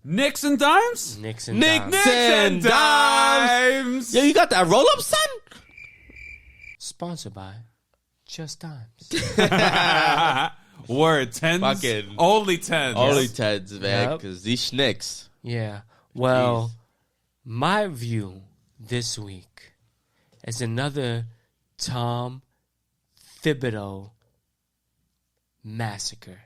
Knicks and dimes? Knicks and dimes. Knicks and dimes. Yeah, you got that roll up, son? Sponsored by Just Dimes. Word, tens? Fucking Only tens. Only tens, man, Yep. because these Knicks. Yeah. Well, my view this week is another Tom Thibodeau massacre.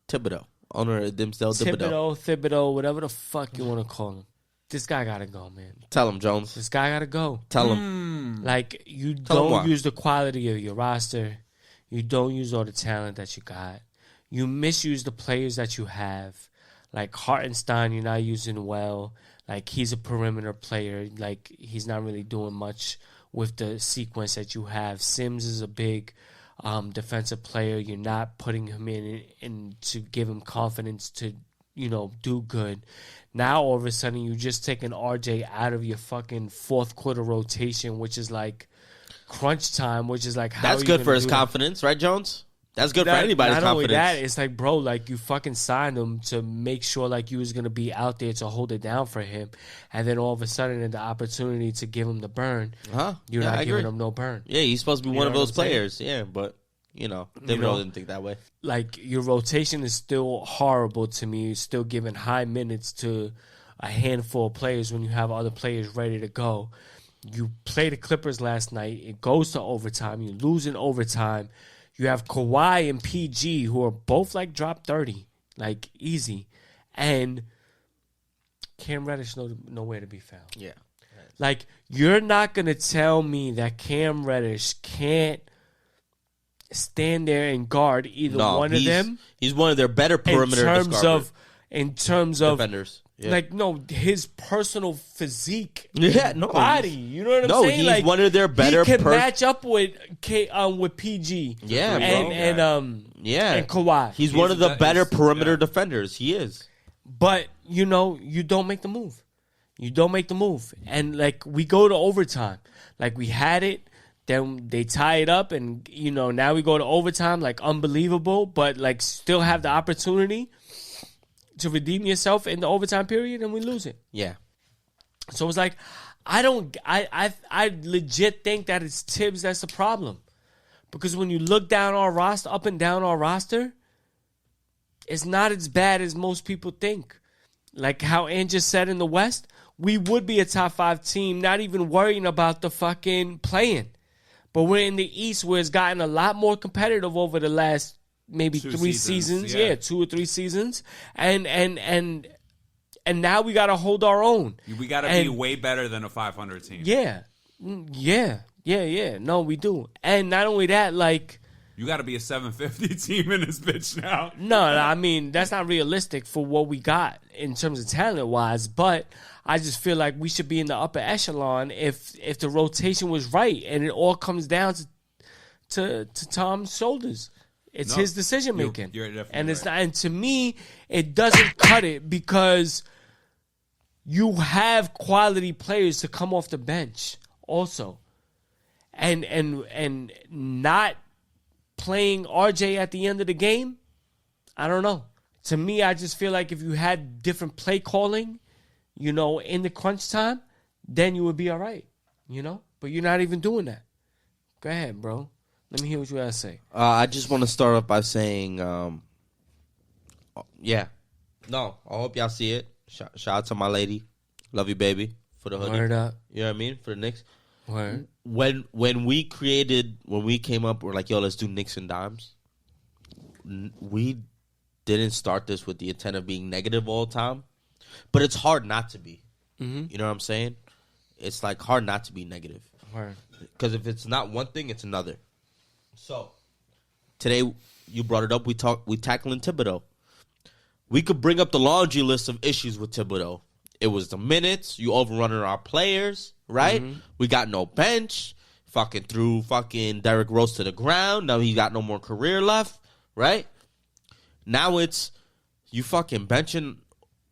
Thibodeau. Owner of Dimsdale Thibodeau. Thibodeau, whatever the fuck you want to call him. This guy got to go, man. Tell him, Jones. This guy got to go. Tell him. Like, you Tell him don't why. use the quality of your roster. You don't use all the talent that you got. You misuse the players that you have. Like, Hartenstein, you're not using well. Like, he's a perimeter player. Like, he's not really doing much with the sequence that you have. Sims is a big defensive player. You're not putting him in to give him confidence to, do good. Now, all of a sudden, you just take an RJ out of your fucking fourth quarter rotation, which is like crunch time, which is like how That's good for his confidence, right, Jones? That's good for anybody's confidence. Not only that, it's like, bro, like you fucking signed him to make sure like you was going to be out there to hold it down for him. And then all of a sudden, in the opportunity to give him the burn, you're not giving him no burn. Yeah, he's supposed to be one of those players. Yeah, but, Thibodeau didn't think that way. Like, your rotation is still horrible to me. You're still giving high minutes to a handful of players when you have other players ready to go. You play the Clippers last night. It goes to overtime. You lose in overtime. You have Kawhi and PG, who are both like drop 30, like easy. And Cam Reddish nowhere to be found. Yeah. Like, you're not going to tell me that Cam Reddish can't stand there and guard either one of them. He's one of their better perimeter in terms of defenders. Yeah. Like, no, his personal physique, body. You know what I'm saying? He's like, one of their better. He can match up with PG. Yeah, and Kawhi. He's one of the better perimeter defenders. He is. But you don't make the move. You don't make the move, and like we go to overtime. Like we had it, then they tie it up, and now we go to overtime. Like unbelievable, but like still have the opportunity to redeem yourself in the overtime period, and we lose it. Yeah. So it's like, I legit think that it's Thibs that's the problem. Because when you look down our roster, up and down our roster, it's not as bad as most people think. Like how Ann just said in the West, we would be a top 5 team, not even worrying about the fucking play-in. But we're in the East where it's gotten a lot more competitive over the last maybe 3 seasons. Yeah, 2 or 3 seasons. And now we got to hold our own. We got to be way better than a 500 team. Yeah. No, we do. And not only that, like, you got to be a 750 team in this bitch now. No, I mean, that's not realistic for what we got in terms of talent-wise, but I just feel like we should be in the upper echelon if the rotation was right, and it all comes down to Tom's shoulders. It's his decision making, you're definitely and it's right. not. And to me, it doesn't cut it because you have quality players to come off the bench also, and not playing RJ at the end of the game. I don't know. To me, I just feel like if you had different play calling, in the crunch time, then you would be all right. But you're not even doing that. Go ahead, bro. Let me hear what you got to say. I just want to start off by saying, I hope y'all see it. Shout out to my lady. Love you, baby. For the hoodie. Word up. You know what I mean? For the Knicks. Word. When we came up, we're like, yo, let's do Knicks and dimes. We didn't start this with the intent of being negative all the time. But it's hard not to be. Mm-hmm. You know what I'm saying? It's like hard not to be negative. Word. Because if it's not one thing, it's another. So, today, you brought it up. We tackling Thibodeau. We could bring up the laundry list of issues with Thibodeau. It was the minutes. You overrunning our players, right? Mm-hmm. We got no bench. Fucking threw Derrick Rose to the ground. Now he got no more career left, right? Now it's you fucking benching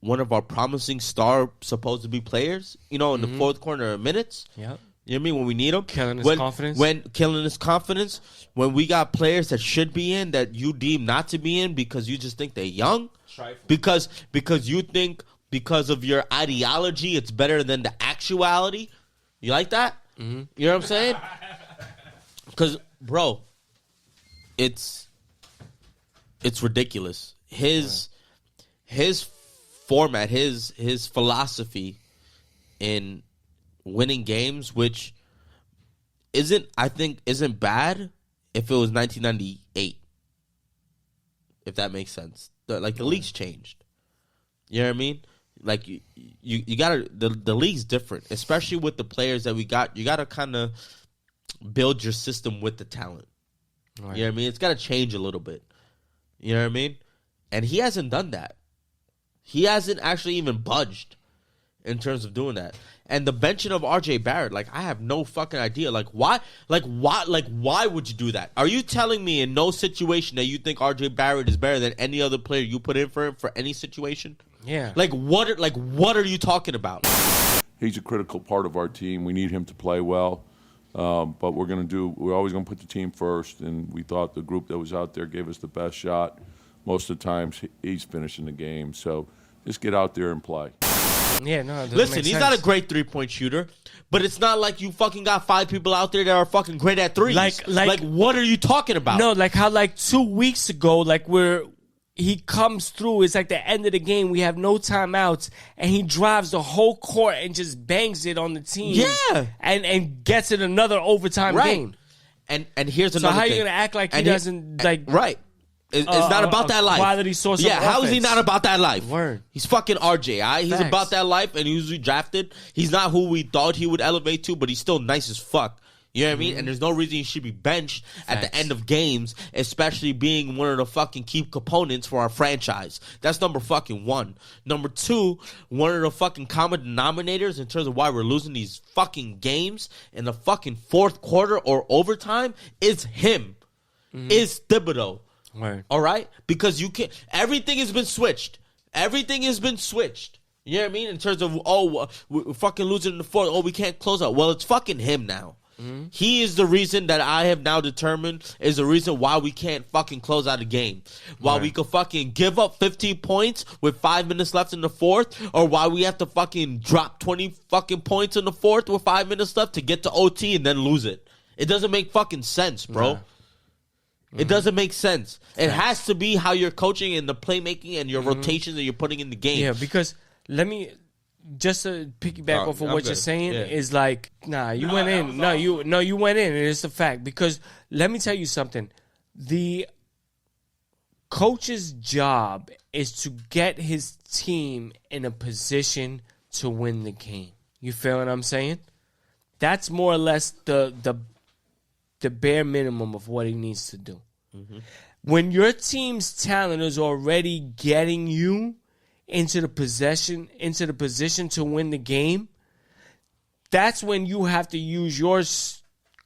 one of our promising star supposed to be players, in the fourth corner of minutes. Yep. You know what I mean? When we need him. Killing his confidence. Killing his confidence. When we got players that should be in that you deem not to be in because you just think they're young. Because you think because of your ideology, it's better than the actuality. You like that? Mm-hmm. You know what I'm saying? Because, bro, it's ridiculous. His format, his philosophy in winning games, which isn't bad if it was 1998. If that makes sense. The league's changed. You know what I mean? Like you gotta the league's different, especially with the players that we got. You gotta kind of build your system with the talent. Right. You know what I mean? It's gotta change a little bit. You know what I mean? And he hasn't done that. He hasn't actually even budged in terms of doing that. And the benching of RJ Barrett, like, I have no fucking idea. Why would you do that? Are you telling me in no situation that you think RJ Barrett is better than any other player you put in for him for any situation? Yeah. What are you talking about? He's a critical part of our team. We need him to play well. But we're always going to put the team first. And we thought the group that was out there gave us the best shot. Most of the times, he's finishing the game. So just get out there and play. Yeah, no. Listen, he's not a great 3-point shooter, but it's not like you fucking got 5 people out there that are fucking great at threes. Like what are you talking about? No, like how 2 weeks ago, he comes through. It's like the end of the game. We have no timeouts, and he drives the whole court and just bangs it on the team. Yeah, and gets it another overtime game. And here's another. So how thing. you gonna act like he doesn't like? Right. It's not about that life. Quality source of offense. How is he not about that life? Word. He's fucking RJ, all right? He's Facts. about that life, and he was drafted. He's not who we thought he would elevate to, but he's still nice as fuck. You know what I mean? And there's no reason he should be benched at the end of games, especially being one of the fucking key components for our franchise. That's number fucking 1. Number 2, one of the fucking common denominators in terms of why we're losing these fucking games in the fucking fourth quarter or overtime is him. Is Thibodeau. Right. All right? Because you can't. Everything has been switched. Everything has been switched. You know what I mean? In terms of, we're fucking losing in the fourth. We can't close out. Well, it's fucking him now. Mm-hmm. He is the reason that I have now determined is the reason why we can't fucking close out a game. Why we could fucking give up 15 points with 5 minutes left in the fourth, or why we have to fucking drop 20 fucking points in the fourth with 5 minutes left to get to OT and then lose it. It doesn't make fucking sense, bro. It doesn't make sense. It has to be how you're coaching and the playmaking and your rotations that you're putting in the game. Yeah, because let me just to piggyback off of what you're saying is like, you went in. You went in, and it's a fact. Because let me tell you something. The coach's job is to get his team in a position to win the game. You feel what I'm saying? That's more or less the bare minimum of what he needs to do. Mm-hmm. When your team's talent is already getting you into the position to win the game, that's when you have to use your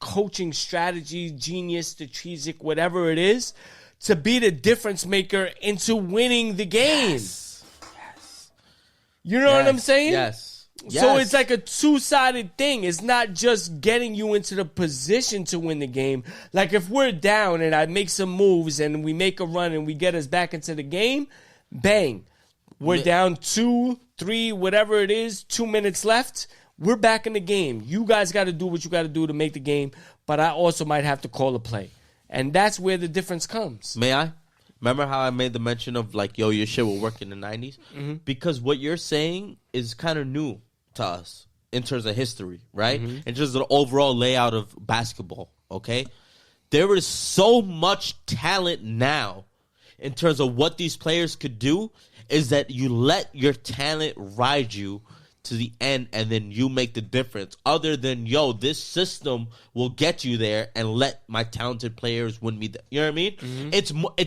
coaching strategy, genius, strategic, whatever it is, to be the difference maker into winning the game. Yes. You know what I'm saying? Yes. So it's like a two-sided thing. It's not just getting you into the position to win the game. Like if we're down and I make some moves and we make a run and we get us back into the game, bang. We're down 2, 3, whatever it is, 2 minutes left. We're back in the game. You guys got to do what you got to do to make the game, but I also might have to call a play. And that's where the difference comes. May I? Remember how I made the mention of like, your shit will work in the 90s? Mm-hmm. Because what you're saying is kind of new to us in terms of history, right? Mm-hmm. In terms of the overall layout of basketball, okay? There is so much talent now in terms of what these players could do is that you let your talent ride you to the end and then you make the difference. Other than, this system will get you there and let my talented players win me. You know what I mean? Mm-hmm.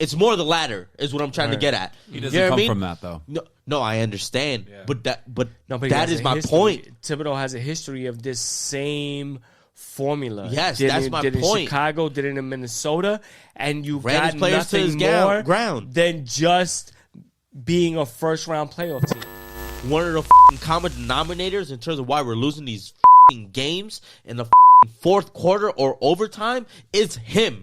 It's more the latter is what I'm trying to get at. He doesn't come from that, though. No, I understand. Yeah. But that is my history. point. Thibodeau has a history of this same formula. Yes, that's my point. Did in Chicago, did it in Minnesota, and you got players nothing to his more ground than just being a first-round playoff team. One of the common denominators in terms of why we're losing these games in the fourth quarter or overtime is him.